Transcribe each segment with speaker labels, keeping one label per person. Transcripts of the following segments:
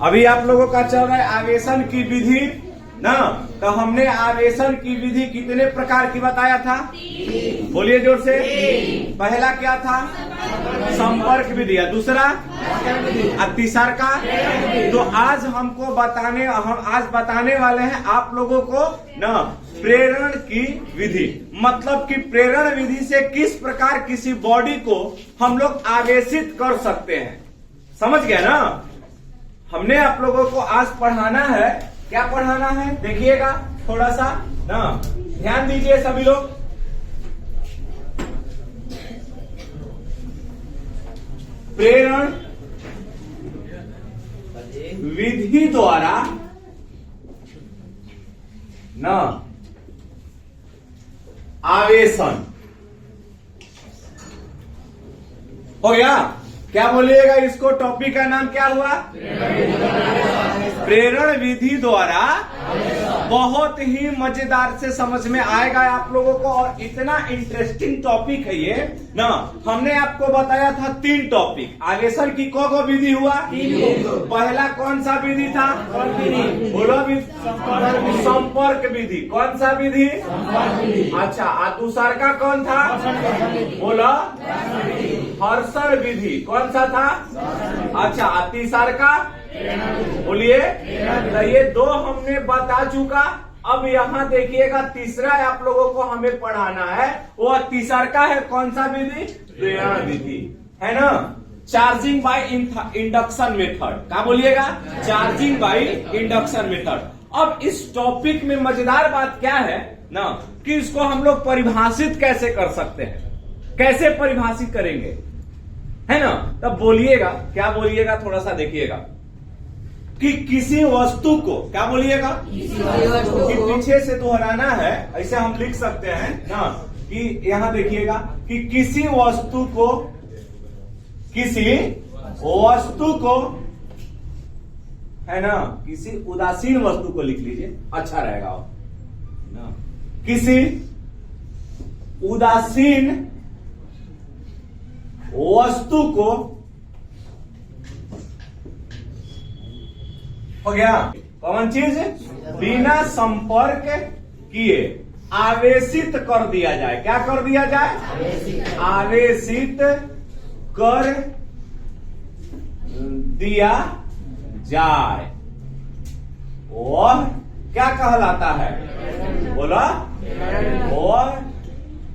Speaker 1: अभी आप लोगों का चल रहा है आवेशन की विधि ना। तो हमने आवेशन की विधि कितने प्रकार की बताया था? बोलिए जोर से। पहला क्या था? संपर्क विधि। दूसरा और तीसरा का। तो आज हम आज बताने वाले हैं आप लोगों को ना प्रेरण की विधि। मतलब कि प्रेरण विधि से किस प्रकार किसी बॉडी को हम लोग आवेशित कर सकते हैं। समझ गया ना? हमने आप लोगों को आज पढ़ाना है। क्या पढ़ाना है देखिएगा थोड़ा सा ना, ध्यान दीजिए सभी लोग। प्रेरण विधि द्वारा ना आवेशन हो गया। क्या बोलिएगा? इसको टॉपिक का नाम क्या हुआ? प्रेरण विधि द्वारा। बहुत ही मजेदार से समझ में आएगा आप लोगों को, और इतना इंटरेस्टिंग टॉपिक है ये ना। हमने आपको बताया था 3 टॉपिक। आवेशन की को विधि हुआ? पहला कौन सा विधि था? बोलो संपर्क विधि। कौन सा विधि? अच्छा, और दूसरा का कौन था? बोलो हर्षण विधि। कौन सा था? अच्छा, और तीसरा का बोलिए। तो ये 2 हमने बता चुका। अब यहाँ देखिएगा तीसरा आप लोगों को हमें पढ़ाना है। वो तीसरा का है कौन सा विधि? प्रेरण विधि है ना। Charging by induction method. क्या बोलिएगा? Charging by induction method. अब इस टॉपिक में मजेदार बात क्या है ना कि इसको हम लोग परिभाषित कैसे कर सकते हैं, कैसे परिभाषित करेंगे, है ना। तब बोलिएगा, क्या बोलिएगा थोड़ा सा देखिएगा कि किसी वस्तु को, क्या बोलिएगा? कि पीछे से दोहराना है, ऐसे हम लिख सकते हैं ना कि यहां देखिएगा कि किसी वस्तु को है ना, किसी उदासीन वस्तु को लिख लीजिए, अच्छा रहेगा ना। किसी उदासीन वस्तु को हो गया कौन चीज? बिना संपर्क किए आवेशित कर दिया जाए। क्या कर दिया जाए? आवेशित कर दिया जाए। वह क्या कहलाता है? बोला वह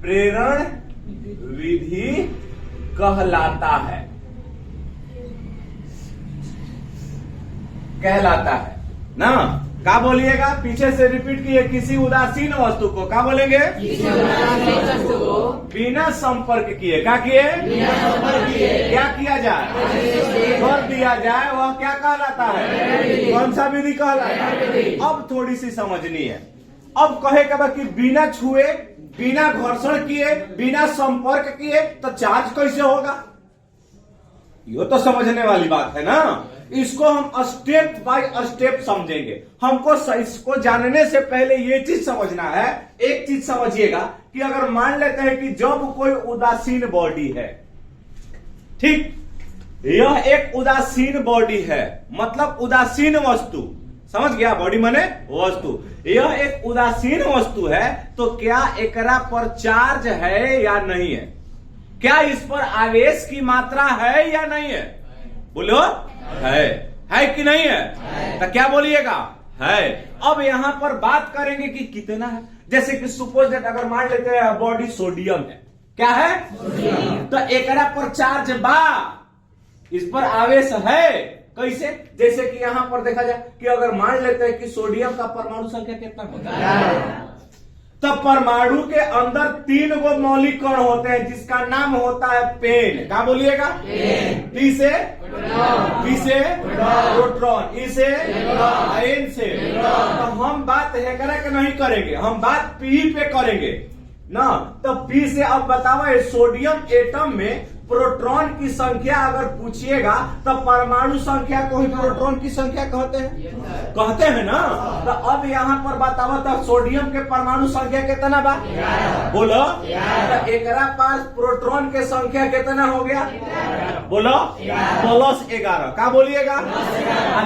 Speaker 1: प्रेरण विधि कहलाता है, कहलाता है ना। क्या बोलिएगा? पीछे से रिपीट किए। किसी उदासीन वस्तु को क्या बोलेंगे? बिना संपर्क किए। क्या किए? क्या किया जाए? कर दिया जाए। वह क्या कहलाता है? कौन सा विधि कहलाता है? अब थोड़ी सी समझनी है। अब कहेगा कि बिना छुए, बिना घर्षण किए, बिना संपर्क किए तो चार्ज कैसे होगा? ये तो समझने वाली बात है ना। इसको हम स्टेप बाय स्टेप समझेंगे। हमको इसको जानने से पहले ये चीज समझना है। एक चीज समझिएगा कि अगर मान लेते हैं कि जब कोई उदासीन बॉडी है, ठीक, यह एक उदासीन बॉडी है, मतलब उदासीन वस्तु। समझ गया? बॉडी माने वस्तु। यह एक उदासीन वस्तु है, तो क्या एकरा पर चार्ज है या नहीं है? क्या इस पर आवेश की मात्रा है या नहीं है? बोलो है कि नहीं है? तो क्या बोलिएगा? है। अब यहां पर बात करेंगे कि कितना है। जैसे कि सपोज दैट अगर मान लेते हैं बॉडी सोडियम है। क्या है? तो एकरा पर चार्ज बा, इस पर आवेश है। कैसे? जैसे कि यहां पर देखा जाए कि अगर मान लेते हैं कि सोडियम का परमाणु संख्या कितना होता है, तब परमाणु के अंदर 3 गो मौलिक कण होते हैं जिसका नाम होता है पेन। क्या बोलिएगा? पी से प्रोटॉन, ई से आयन से। तो हम बात हेकरा के नहीं करेंगे, हम बात पी पे करेंगे ना। तो पी से अब बताओ सोडियम एटम में प्रोटॉन की संख्या अगर पूछिएगा तो परमाणु संख्या को ही प्रोटॉन की संख्या कहते हैं ना। तो अब यहाँ पर बताओ तो सोडियम के परमाणु संख्या कितना बा, बोलो। तो एकरा पास प्रोटॉन के संख्या कितना हो गया, बोलो, +11। क्या बोलिएगा?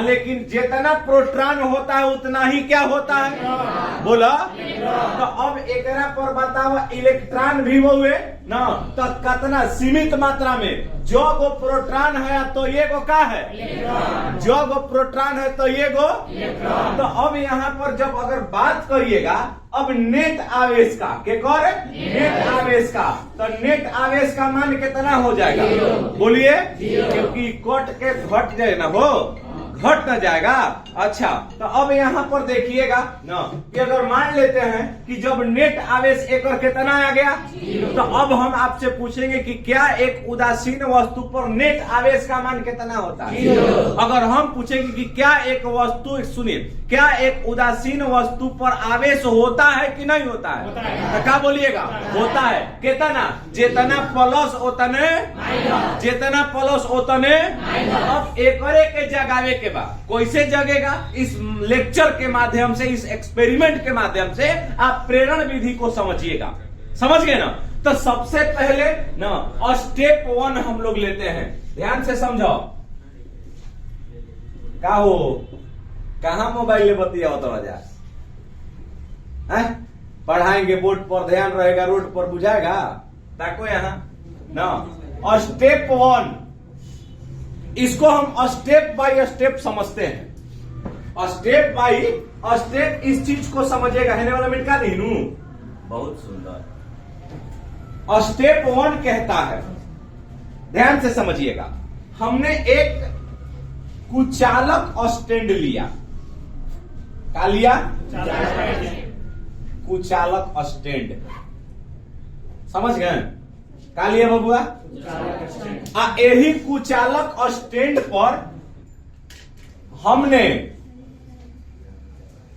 Speaker 1: लेकिन जितना प्रोटॉन होता है उतना ही क्या होता है, बोलो। तो अब एकरा पर बताओ इलेक्ट्रॉन भी हुए ना, तो कितना सीमित मात्रा में, जो गो प्रोटॉन है तो ये गो का है, जो गो प्रोटॉन है तो ये गो। तो अब यहाँ पर जब अगर बात करिएगा अब नेट आवेश का, नेट आवेश का, तो नेट आवेश का मान कितना हो जाएगा, बोलिए, क्योंकि कट के घट जाए ना, हो घट न जाएगा। अच्छा, तो अब यहाँ पर देखिएगा ना कि अगर मान लेते हैं कि जब नेट आवेश एक और कितना आ गया, तो अब हम आपसे पूछेंगे कि क्या एक उदासीन वस्तु पर नेट आवेश का मान कितना होता है। अगर हम पूछेंगे कि क्या एक वस्तु, सुनिए, क्या एक उदासीन वस्तु पर आवेश होता है कि नहीं होता है, तो क्या बोलिएगा, होता है। कितना, जितना प्लस उतने, जितना प्लस उतने। अब एक के जगावे के बाद कैसे जगेगा, इस लेक्चर के माध्यम से, इस एक्सपेरिमेंट के माध्यम से आप प्रेरण विधि को समझिएगा, समझ गए ना। तो सबसे पहले ना स्टेप 1 हम लोग लेते हैं, ध्यान से समझो। क्या हो, कहां मोबाइल बतिया होता है, पढ़ाएंगे बोर्ड पर, ध्यान रहेगा, रोड पर बुझाएगा ताको यहाँ ना। स्टेप 1 इसको हम स्टेप बाय स्टेप समझते हैं। स्टेप बाय स्टेप इस चीज को समझेगा, है वाला मिनट का नहीं, बहुत सुंदर। स्टेप 1 कहता है, ध्यान से समझिएगा, हमने एक कुचालक स्टैंड लिया। क्या लिया, कुचालक स्टैंड, समझ गए? क्या लिया बबुआ, यही कुचालक स्टैंड पर हमने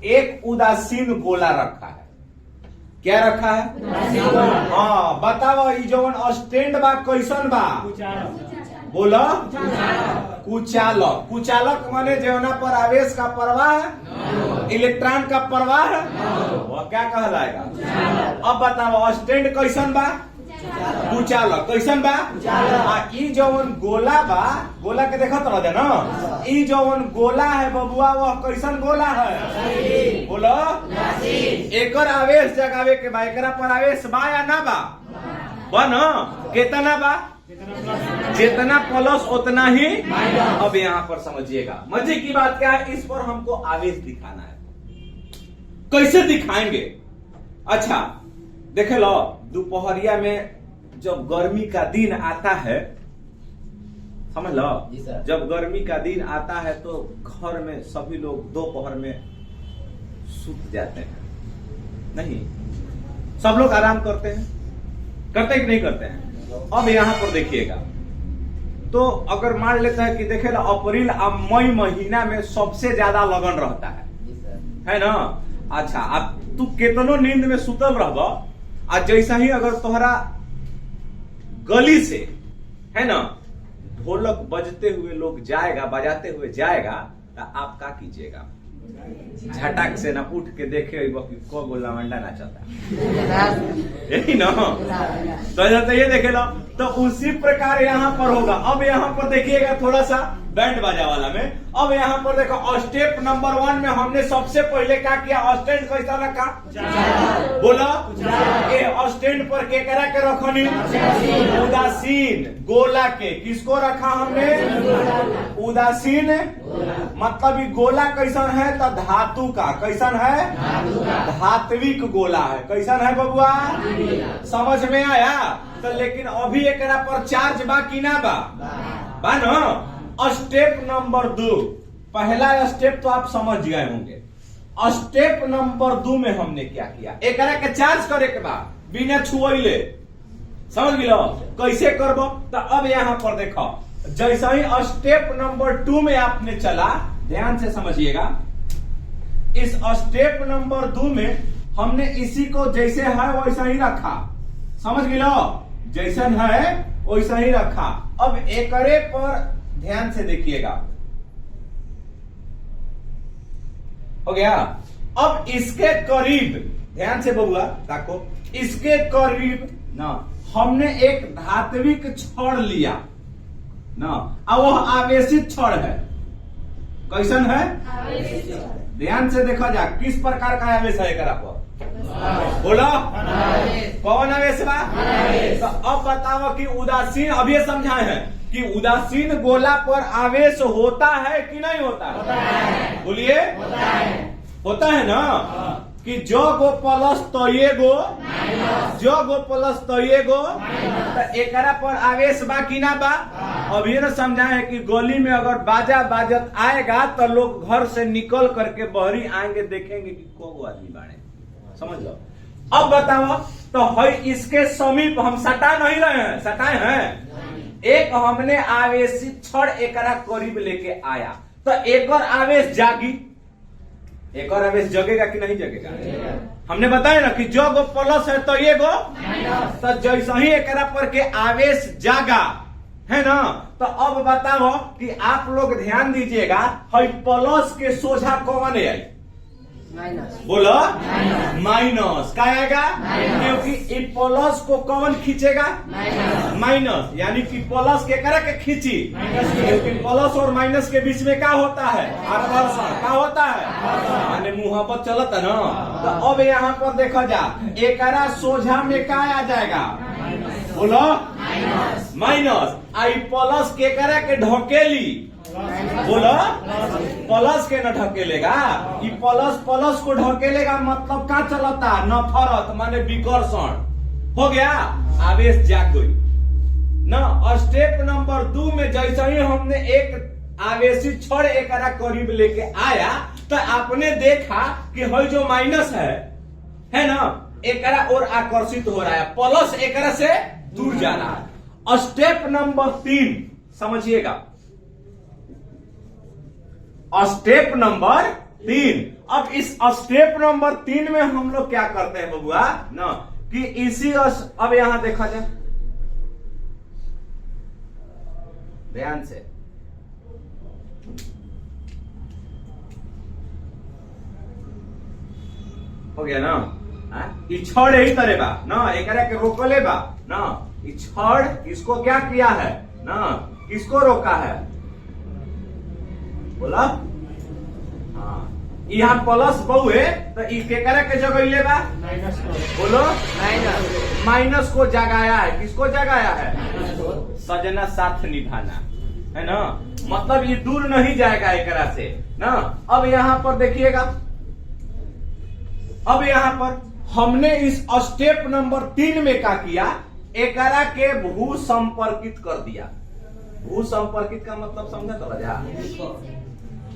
Speaker 1: एक उदासीन गोला रखा है। क्या रखा है, हाँ बताओ, ये जो स्टैंड बा कैसन बा, बोलो, कुचालक। कुचालक माने जौना पर आवेश का प्रवाह, इलेक्ट्रॉन का प्रवाह, वो क्या कहलाएगा। अब बताओ स्टैंड कैसन बा, कुचालक कैसन बा। ई जौन गोला बा, गोला के देखत रह ना, ई जौन गोला है बबुआ वह कैसन गोला है, बोलो। एकर आवेश जगावे के बा, एकरा पर आवेश बा या ना बा, ना कितना बा, जितना प्लस उतना ही। अब यहाँ पर समझिएगा, मजे की बात क्या है, इस पर हमको आवेश दिखाना है। कैसे दिखाएंगे, अच्छा देखे लो, दोपहरिया में जब गर्मी का दिन आता है, समझ लो, जब गर्मी का दिन आता है तो घर में सभी लोग दोपहर में सूत जाते हैं, नहीं, सब लोग आराम करते हैं, करते कि नहीं करते हैं। अब यहाँ पर देखिएगा, तो अगर मान लेता है कि देखे लो अप्रैल और मई महीना में सबसे ज्यादा लगन रहता है ना। अच्छा, अब तू कितनो नींद में सुतल रह, आज जैसा ही अगर तुम्हारा गली से, है ना, ढोलक बजते हुए लोग जाएगा, बजाते हुए जाएगा, तो आप क्या कीजिएगा, झटक से ना उठ के देखे को गोला मंडा नाचता, यही ना। तो ये देखे लो, तो उसी प्रकार यहाँ पर होगा। अब यहाँ पर देखिएगा थोड़ा सा बैंड बाजा वाला में, अब यहाँ पर देखो स्टेप नंबर 1 में हमने सबसे पहले क्या किया, स्टैंड कैसा रखा, बोला, ये स्टैंड पर के करा के रखनी, उदासीन गोला के, किसको रखा हमने, उदासीन, मतलब ये गोला कैसन है, तो धातु का, कैसन है, धात्विक गोला है, कैसन है बबुआ, समझ में आया। तो लेकिन अभी एक पर चार्ज बा कि ना बा ना। स्टेप नंबर 2, पहला स्टेप तो आप समझ गए होंगे। स्टेप नंबर 2 में हमने क्या किया, एक के चार्ज करे के बाद बिना छुएले, समझ लो कैसे करबो। तो अब यहाँ पर देखो, जैसा ही स्टेप नंबर 2 में आपने चला, ध्यान से समझिएगा, इस स्टेप नंबर 2 में हमने इसी को जैसे है वैसा ही रखा, समझ लो, जैसन है वैसा ही रखा। अब एकड़े पर ध्यान से देखिएगा, हो गया। अब इसके करीब ध्यान से बबुआ ताको, इसके करीब ना हमने एक धात्विक छड़ लिया ना, अब वह आवेशित छड़ है। कैसन है? ध्यान से देखा जा, किस प्रकार का आवेश है एकरा पर? बोलो कौन आवेश बा? तो अब बताओ कि उदासीन, अब ये समझाए हैं कि उदासीन गोला पर आवेश होता है कि नहीं होता है? बोलिए होता है ना, कि जो गो प्लस तो ये गो, जो गो प्लस तो ये गो, तो एकरा पर आवेश बा कि ना बा? अब ये ना समझाए कि गोली में अगर बाजा बाजत आएगा तो लोग घर से निकल करके बहरी आएंगे, देखेंगे कि को आदमी बाड़े। समझ लो। अब बताओ तो है इसके समीप हम सटा नहीं रहे हैं, सटाए हैं। एक हमने आवेशित छड़ एकरा करीब लेके आया तो एकर आवेश जागी, एकर आवेश जगेगा कि नहीं जगेगा? हमने बताया ना कि जो गो प्लस है तो ये गो, तो जैसा ही एकरा पर के आवेश जागा है ना, तो अब बताओ कि आप लोग ध्यान दीजिएगा, है प्लस के सोझा कौन है? बोलो माइनस। क्या आएगा? क्योंकि इस प्लस को कौन खींचेगा? माइनस। यानी कि प्लस के करा के खींची, क्योंकि प्लस और माइनस के बीच में क्या होता है? आकर्षण। क्या होता है? यानी मुहब्बत चलता ना। तो अब यहाँ पर देखा जा, एकरा सोझा में क्या आ जाएगा? बोलो माइनस। आई प्लस के करा के ढकेली, बोलो प्लस के न ढकेलेगा, ये प्लस प्लस को ढकेलेगा, मतलब क्या चलता? नफरत माने विकर्षण। हो गया, आवेश जाग गई ना। और स्टेप नंबर 2 में जैसे ही हमने एक आवेशित छड़ एकरा करीब लेके आया तो आपने देखा कि है जो माइनस है ना, एकरा और आकर्षित हो रहा है, प्लस एकरा से दूर जा रहा है। स्टेप नंबर 3 समझिएगा, स्टेप नंबर 3। अब इस स्टेप नंबर 3 में हम लोग क्या करते हैं बबुआ ना, कि इसी अब यहां देखा जाए ध्यान से, हो गया ना। ये छड़ यही तरह बा ना, एकरा के रोकले बा ना, ये छड़ इसको क्या किया है ना, किसको रोका है? बोला हाँ, यहाँ प्लस बहु है तो इसके करे के जगह ले बा माइनस को। बोलो माइनस को जगाया है। किसको जगाया है? सजना साथ निभाना है ना, मतलब ये दूर नहीं जाएगा एकरा से ना। अब यहाँ पर देखिएगा, अब यहाँ पर हमने इस स्टेप नंबर 3 में क्या किया? एकरा के भू संपर्कित कर दिया। भू संपर्कित का मतलब समझा तो राजा?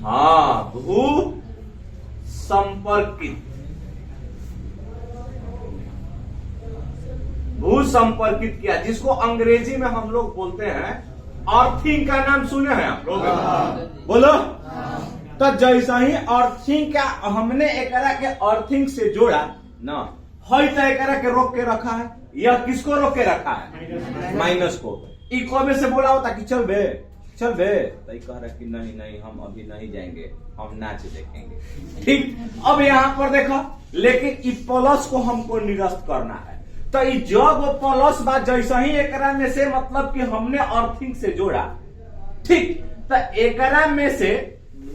Speaker 1: हाँ, भू संपर्कित, भू संपर्कित किया, जिसको अंग्रेजी में हम लोग बोलते हैं अर्थिंग। का नाम सुने हैं आप लोग? बोलो। तो जैसा ही अर्थिंग का हमने एकरा के अर्थिंग से जोड़ा ना, है तो एकरा के रोक के रखा है। यह किसको रोक के रखा है? माइनस को। ई कबे से बोला होता कि चल बे चल बे, तो कह रहा कि नहीं नहीं हम अभी नहीं जाएंगे, हम नाच देखेंगे। ठीक, अब यहाँ पर देखो, लेकिन इस प्लस को हमको निरस्त करना है। तो ये जब प्लस बात जैसा ही एकरा में से, मतलब कि हमने अर्थिंग से जोड़ा, ठीक, तो एकरा में से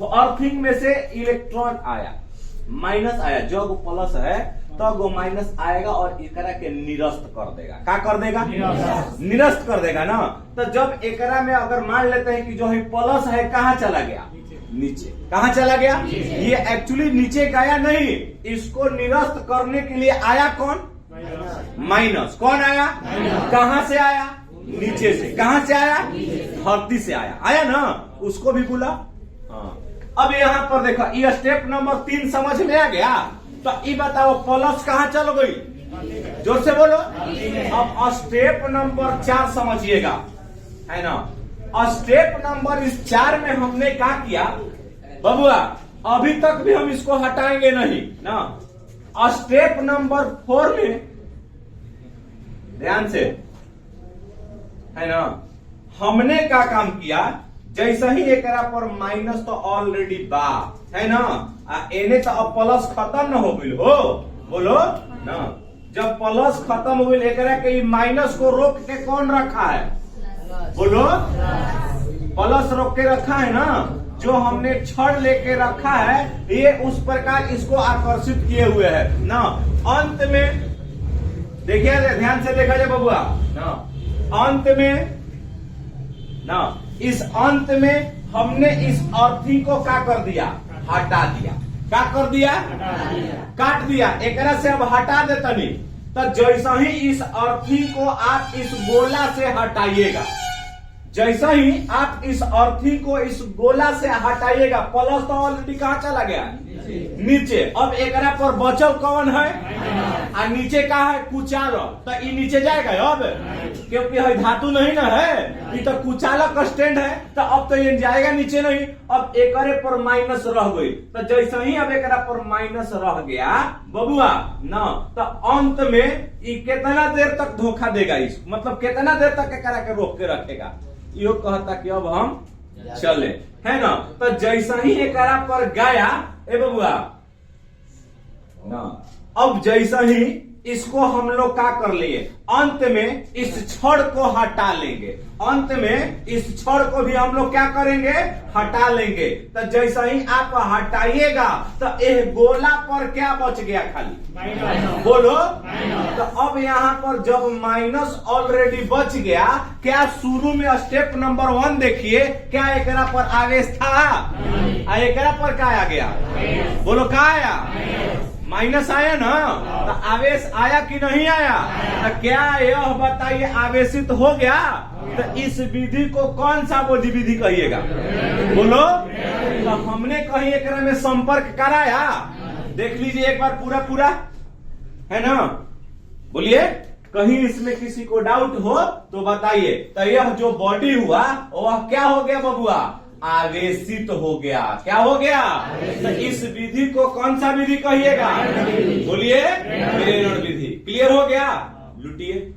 Speaker 1: अर्थिंग में से इलेक्ट्रॉन आया, माइनस आया। जब वो प्लस है तब वो माइनस आएगा और एकरा के निरस्त कर देगा। क्या कर देगा? निरस्त कर देगा ना। तो जब एकरा में अगर मान लेते हैं कि जो है प्लस है, कहाँ चला गया? नीचे। कहाँ चला गया? ये एक्चुअली नीचे गया नहीं, इसको निरस्त करने के लिए आया कौन? माइनस। कौन आया? कहाँ से आया? नीचे से। कहाँ से आया? धरती से आया। आया ना, उसको भी बोला। हाँ, अब यहाँ पर देखो, ये स्टेप नंबर 3 समझ में आ गया। तो ये बताओ प्लस कहाँ चल गई? जोर से बोलो। अब स्टेप नंबर 4 समझिएगा, है ना। स्टेप नंबर इस 4 में हमने क्या किया बबुआ? अभी तक भी हम इसको हटाएंगे नहीं ना। स्टेप नंबर 4 में ध्यान से, है ना। हमने क्या काम किया, जैसे ही एकरा पर माइनस तो ऑलरेडी बा, है ना, एने तो अब प्लस खत्म न हो गई हो, बोलो ना। जब प्लस खत्म हो गई, एकरा के माइनस को रोक के कौन रखा है, बोलो, प्लस रोक के रखा है ना। जो हमने छड़ लेके रखा है, ये उस प्रकार इसको आकर्षित किए हुए है ना। अंत में देखिए, ध्यान से देखा जाए बबुआ ना, अंत में ना, इस अंत में हमने इस अर्थिंग को क्या कर दिया, हटा दिया। क्या कर दिया, काट दिया। एकरा से अब हटा देता नहीं, तो जैसा ही इस अर्थिंग को आप इस गोला से हटाइएगा, जैसा ही आप इस अर्थिंग को इस गोला से हटाइएगा, प्लस तो ऑलरेडी कहाँ चला गया, नीचे। अब एकरा पर बचल कौन है, और नीचे का है कुचालक, तो ये नीचे जाएगा अब, क्योंकि है धातु नहीं ना है, ये तो कुचालक स्टैंड है, तो अब तो ये जाएगा नीचे नहीं। अब एकरे पर माइनस रह गई, तो जैसे ही अब एकरा पर माइनस रह गया बबुआ ना, तो अंत में ये कितना देर तक धोखा देगा, इस मतलब कितना देर तक एकरा के रोक के रखेगा। यो कहता कि अब हम चले, है ना। तो जैसा ही एकरा पर गया ए बबुआ ना, अब जैसा ही इसको हम लोग क्या कर लिए, अंत में इस छड़ को हटा लेंगे। अंत में इस छड़ को भी हम लोग क्या करेंगे, हटा लेंगे। तो जैसा ही आप हटाइएगा, तो एक गोला पर क्या बच गया, खाली, बोलो। तो अब यहाँ पर जब माइनस ऑलरेडी बच गया, क्या शुरू में स्टेप नंबर 1 देखिए, क्या एकरा पर आवेश था, एकरा पर क्या आ गया, बोलो, क्या आया, माइनस आया ना। तो आवेश आया कि नहीं आया, तो क्या यह बताइए आवेशित हो गया। तो इस विधि को कौन सा बोधी विधि कहिएगा, बोलो। तो हमने कहीं एकरा में संपर्क कराया, देख लीजिए एक बार पूरा पूरा, है ना, बोलिए। कहीं इसमें किसी को डाउट हो तो बताइए। तो यह जो बॉडी हुआ वह क्या हो गया बबुआ, आवेशित हो गया। क्या हो गया, तो इस विधि को कौन सा विधि कहिएगा, बोलिए, प्रेरण विधि। क्लियर हो गया, लुटिए।